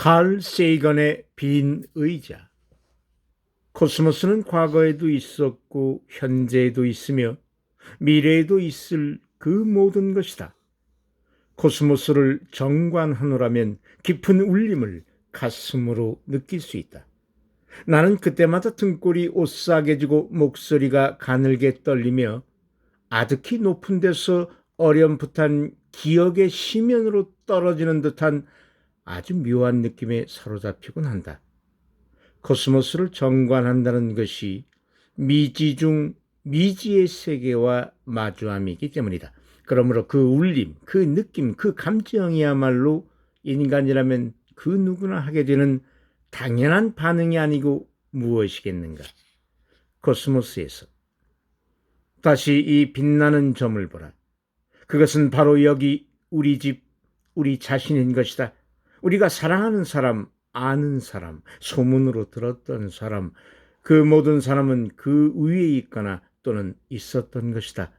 칼 세이건의 빈 의자. 코스모스는 과거에도 있었고 현재에도 있으며 미래에도 있을 그 모든 것이다. 코스모스를 정관하노라면 깊은 울림을 가슴으로 느낄 수 있다. 나는 그때마다 등골이 오싹해지고 목소리가 가늘게 떨리며 아득히 높은 데서 어렴풋한 기억의 심연으로 떨어지는 듯한 아주 묘한 느낌에 사로잡히곤 한다. 코스모스를 정관한다는 것이 미지 중 미지의 세계와 마주함이기 때문이다. 그러므로 그 울림, 그 느낌, 그 감정이야말로 인간이라면 그 누구나 하게 되는 당연한 반응이 아니고 무엇이겠는가. 코스모스에서 다시 이 빛나는 점을 보라. 그것은 바로 여기 우리 집, 우리 자신인 것이다. 우리가 사랑하는 사람, 아는 사람, 소문으로 들었던 사람, 그 모든 사람은 그 위에 있거나 또는 있었던 것이다.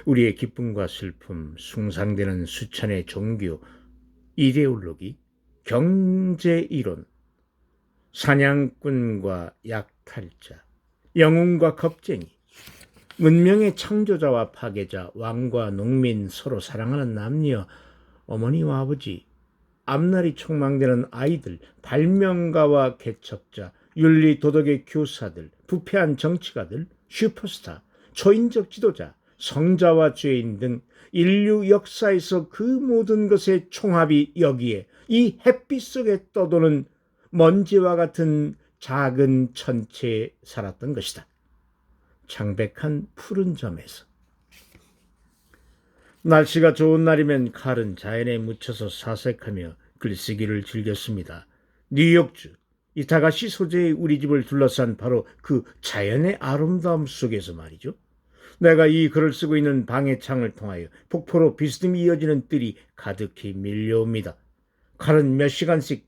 우리의 기쁨과 슬픔, 숭상되는 수천의 종교, 이데올로기, 경제이론, 사냥꾼과 약탈자, 영웅과 겁쟁이, 문명의 창조자와 파괴자, 왕과 농민, 서로 사랑하는 남녀, 어머니와 아버지, 앞날이 촉망되는 아이들, 발명가와 개척자, 윤리 도덕의 교사들, 부패한 정치가들, 슈퍼스타, 초인적 지도자, 성자와 죄인 등 인류 역사에서 그 모든 것의 총합이 여기에 이 햇빛 속에 떠도는 먼지와 같은 작은 천체에 살았던 것이다. 창백한 푸른 점에서. 날씨가 좋은 날이면 칼은 자연에 묻혀서 사색하며 글쓰기를 즐겼습니다. 뉴욕주 이타가시 소재의 우리 집을 둘러싼 바로 그 자연의 아름다움 속에서 말이죠. 내가 이 글을 쓰고 있는 방의 창을 통하여 폭포로 비스듬히 이어지는 뜰이 가득히 밀려옵니다. 칼은 몇 시간씩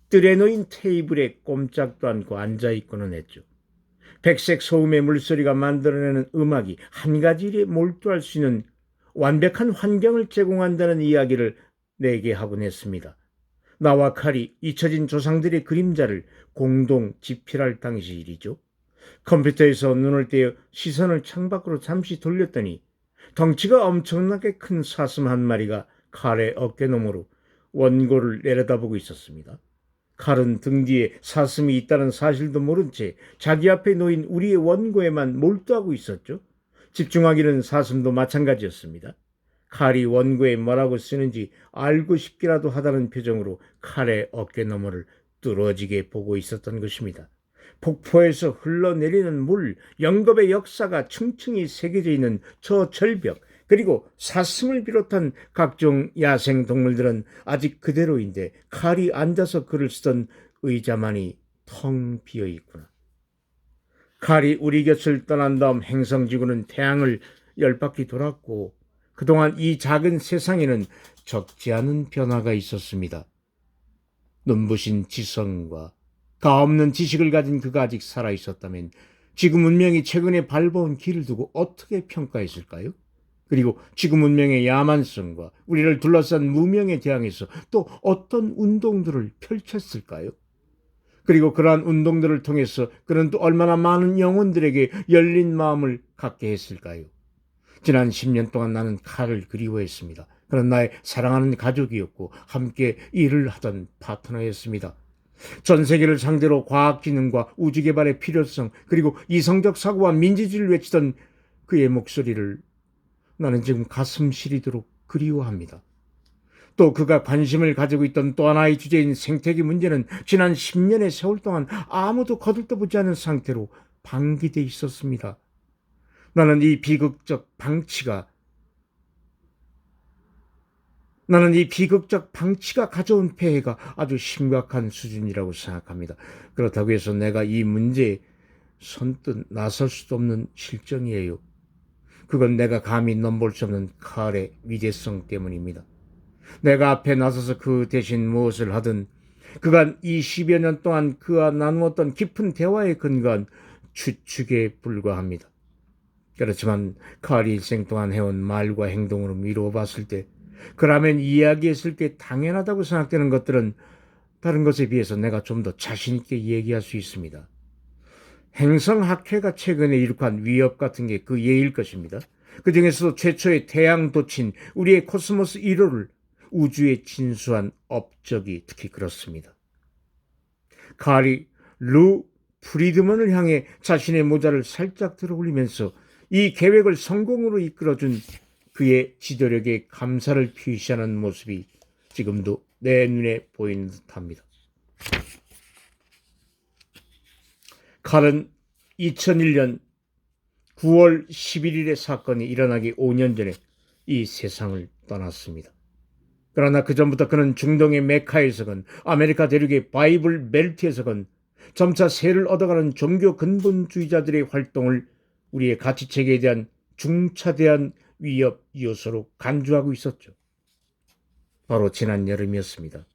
뜰에 놓인 테이블에 꼼짝도 않고 앉아있고는 했죠. 백색 소음의 물소리가 만들어내는 음악이 한 가지 일에 몰두할 수 있는 완벽한 환경을 제공한다는 이야기를 내게 하곤 했습니다. 나와 칼이 잊혀진 조상들의 그림자를 공동 집필할 당시 일이죠. 컴퓨터에서 눈을 떼어 시선을 창밖으로 잠시 돌렸더니 덩치가 엄청나게 큰 사슴 한 마리가 칼의 어깨너머로 원고를 내려다보고 있었습니다. 칼은 등 뒤에 사슴이 있다는 사실도 모른 채 자기 앞에 놓인 우리의 원고에만 몰두하고 있었죠. 집중하기는 사슴도 마찬가지였습니다. 칼이 원고에 뭐라고 쓰는지 알고 싶기라도 하다는 표정으로 칼의 어깨너머를 뚫어지게 보고 있었던 것입니다. 폭포에서 흘러내리는 물, 영겁의 역사가 층층이 새겨져 있는 저 절벽, 그리고 사슴을 비롯한 각종 야생동물들은 아직 그대로인데 칼이 앉아서 글을 쓰던 의자만이 텅 비어 있구나. 칼이 우리 곁을 떠난 다음 행성지구는 태양을 10바퀴 돌았고 그동안 이 작은 세상에는 적지 않은 변화가 있었습니다. 눈부신 지성과 가없는 지식을 가진 그가 아직 살아있었다면 지구 문명이 최근에 밟아온 길을 두고 어떻게 평가했을까요? 그리고 지구 문명의 야만성과 우리를 둘러싼 무명에 대항해서 또 어떤 운동들을 펼쳤을까요? 그리고 그러한 운동들을 통해서 그는 또 얼마나 많은 영혼들에게 열린 마음을 갖게 했을까요? 지난 10년 동안 나는 칼을 그리워했습니다. 그는 나의 사랑하는 가족이었고 함께 일을 하던 파트너였습니다. 전 세계를 상대로 과학기능과 우주개발의 필요성 그리고 이성적 사고와 민주주의를 외치던 그의 목소리를 나는 지금 가슴 시리도록 그리워합니다. 또 그가 관심을 가지고 있던 또 하나의 주제인 생태계 문제는 지난 10년의 세월 동안 아무도 거들떠보지 않은 상태로 방기돼 있었습니다. 나는 이 비극적 방치가 가져온 폐해가 아주 심각한 수준이라고 생각합니다. 그렇다고 해서 내가 이 문제에 선뜻 나설 수도 없는 실정이에요. 그건 내가 감히 넘볼 수 없는 칼의 위대성 때문입니다. 내가 앞에 나서서 그 대신 무엇을 하든 그간 20여 년 동안 그와 나누었던 깊은 대화에 근거한 추측에 불과합니다. 그렇지만 칼이 일생 동안 해온 말과 행동으로 미루어 봤을 때 그라면 이야기했을 게 당연하다고 생각되는 것들은 다른 것에 비해서 내가 좀 더 자신 있게 얘기할 수 있습니다. 행성학회가 최근에 이룩한 위협 같은 게 그 예일 것입니다. 그 중에서도 최초의 태양 도친 우리의 코스모스 1호를 우주에 진수한 업적이 특히 그렇습니다. 칼이 루 프리드먼을 향해 자신의 모자를 살짝 들어 올리면서 이 계획을 성공으로 이끌어준 그의 지도력에 감사를 표시하는 모습이 지금도 내 눈에 보이는 듯합니다. 칼은 2001년 9월 11일의 사건이 일어나기 5년 전에 이 세상을 떠났습니다. 그러나 그 전부터 그는 중동의 메카에서건 아메리카 대륙의 바이블 벨트에서건 점차 세를 얻어가는 종교 근본주의자들의 활동을 우리의 가치체계에 대한 중차대한 위협 요소로 간주하고 있었죠. 바로 지난 여름이었습니다.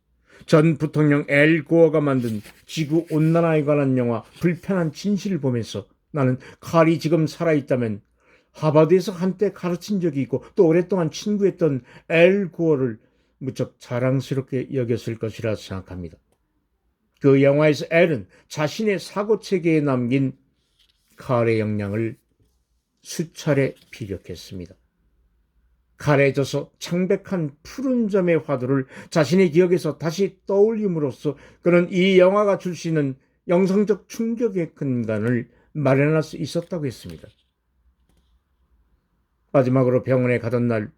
전 부통령 엘 고어가 만든 지구온난화에 관한 영화 불편한 진실을 보면서 나는 칼이 지금 살아있다면 하버드에서 한때 가르친 적이 있고 또 오랫동안 친구였던 엘 고어를 무척 자랑스럽게 여겼을 것이라 생각합니다. 그 영화에서 엘은 자신의 사고체계에 남긴 칼의 역량을 수차례 피력했습니다. 칼에 져서 창백한 푸른 점의 화두를 자신의 기억에서 다시 떠올림으로써 그는 이 영화가 줄 수 있는 영성적 충격의 근간을 마련할 수 있었다고 했습니다. 마지막으로 병원에 가던 날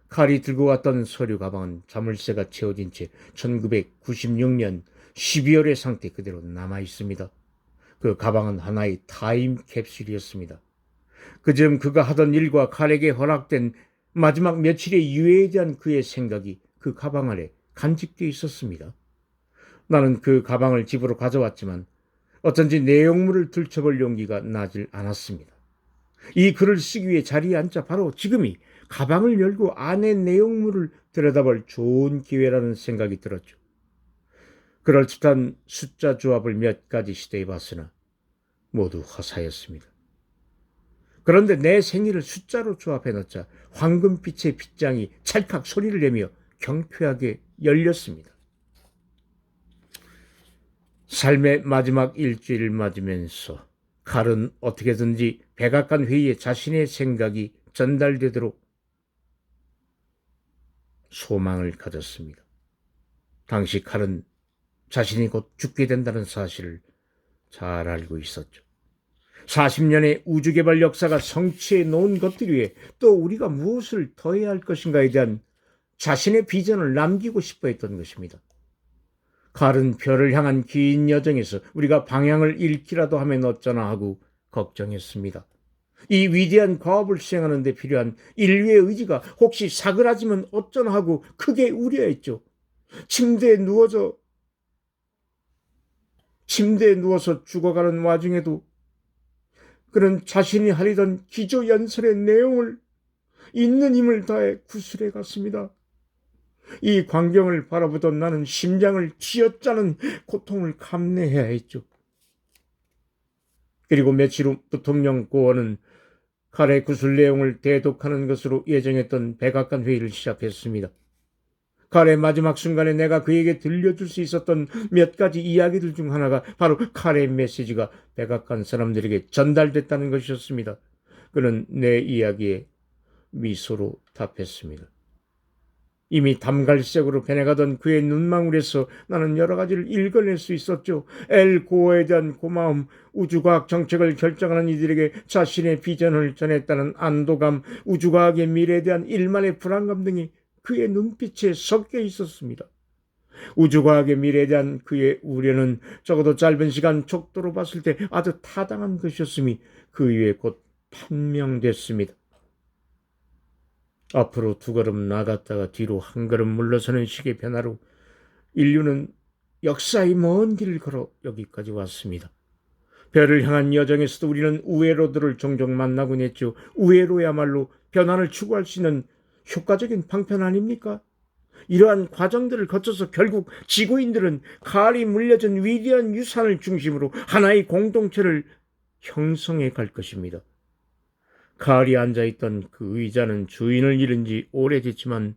칼이 들고 왔던 서류 가방은 자물쇠가 채워진 채 1996년 12월의 상태 그대로 남아 있습니다. 그 가방은 하나의 타임 캡슐이었습니다. 그즈음 그가 하던 일과 칼에게 허락된 마지막 며칠의 유해에 대한 그의 생각이 그 가방 안에 간직되어 있었습니다. 나는 그 가방을 집으로 가져왔지만 어쩐지 내용물을 들춰볼 용기가 나질 않았습니다. 이 글을 쓰기 위해 자리에 앉자 바로 지금이 가방을 열고 안의 내용물을 들여다볼 좋은 기회라는 생각이 들었죠. 그럴듯한 숫자 조합을 몇 가지 시도해봤으나 모두 허사였습니다. 그런데 내 생일을 숫자로 조합해 넣자 황금빛의 빗장이 찰칵 소리를 내며 경쾌하게 열렸습니다. 삶의 마지막 일주일을 맞으면서 칼은 어떻게든지 백악관 회의에 자신의 생각이 전달되도록 소망을 가졌습니다. 당시 칼은 자신이 곧 죽게 된다는 사실을 잘 알고 있었죠. 40년의 우주개발 역사가 성취해 놓은 것들 위에 또 우리가 무엇을 더해야 할 것인가에 대한 자신의 비전을 남기고 싶어 했던 것입니다. 칼은 별을 향한 긴 여정에서 우리가 방향을 잃기라도 하면 어쩌나 하고 걱정했습니다. 이 위대한 과업을 수행하는 데 필요한 인류의 의지가 혹시 사그라지면 어쩌나 하고 크게 우려했죠. 침대에 누워서 죽어가는 와중에도 그는 자신이 하려던 기조연설의 내용을 있는 힘을 다해 구술해 갔습니다. 이 광경을 바라보던 나는 심장을 쥐어짜는 고통을 감내해야 했죠. 그리고 며칠 후 부통령 고어는 칼의 구술 내용을 대독하는 것으로 예정했던 백악관 회의를 시작했습니다. 칼의 마지막 순간에 내가 그에게 들려줄 수 있었던 몇 가지 이야기들 중 하나가 바로 칼의 메시지가 백악관 사람들에게 전달됐다는 것이었습니다. 그는 내 이야기에 미소로 답했습니다. 이미 담갈색으로 변해가던 그의 눈망울에서 나는 여러 가지를 읽어낼 수 있었죠. 엘 고어에 대한 고마움, 우주과학 정책을 결정하는 이들에게 자신의 비전을 전했다는 안도감, 우주과학의 미래에 대한 일만의 불안감 등이 그의 눈빛에 섞여 있었습니다. 우주과학의 미래에 대한 그의 우려는 적어도 짧은 시간 촉도로 봤을 때 아주 타당한 것이었음이 그 위에 곧 판명됐습니다. 앞으로 두 걸음 나갔다가 뒤로 한 걸음 물러서는 식의 변화로 인류는 역사의 먼 길을 걸어 여기까지 왔습니다. 별을 향한 여정에서도 우리는 우회로들을 종종 만나곤 했죠. 우회로야말로 변화를 추구할 수 있는 효과적인 방편 아닙니까? 이러한 과정들을 거쳐서 결국 지구인들은 칼이 물려준 위대한 유산을 중심으로 하나의 공동체를 형성해 갈 것입니다. 칼이 앉아있던 그 의자는 주인을 잃은 지 오래됐지만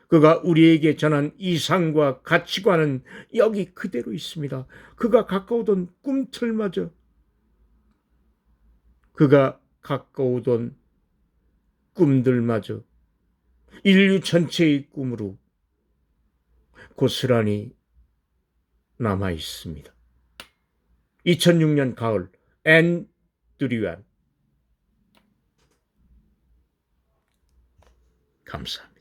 그가 우리에게 전한 이상과 가치관은 여기 그대로 있습니다. 그가 가까우던 꿈틀마저, 그가 가까우던 꿈들마저 인류 전체의 꿈으로 고스란히 남아 있습니다. 2006년 가을, 앤 드류안. 감사합니다.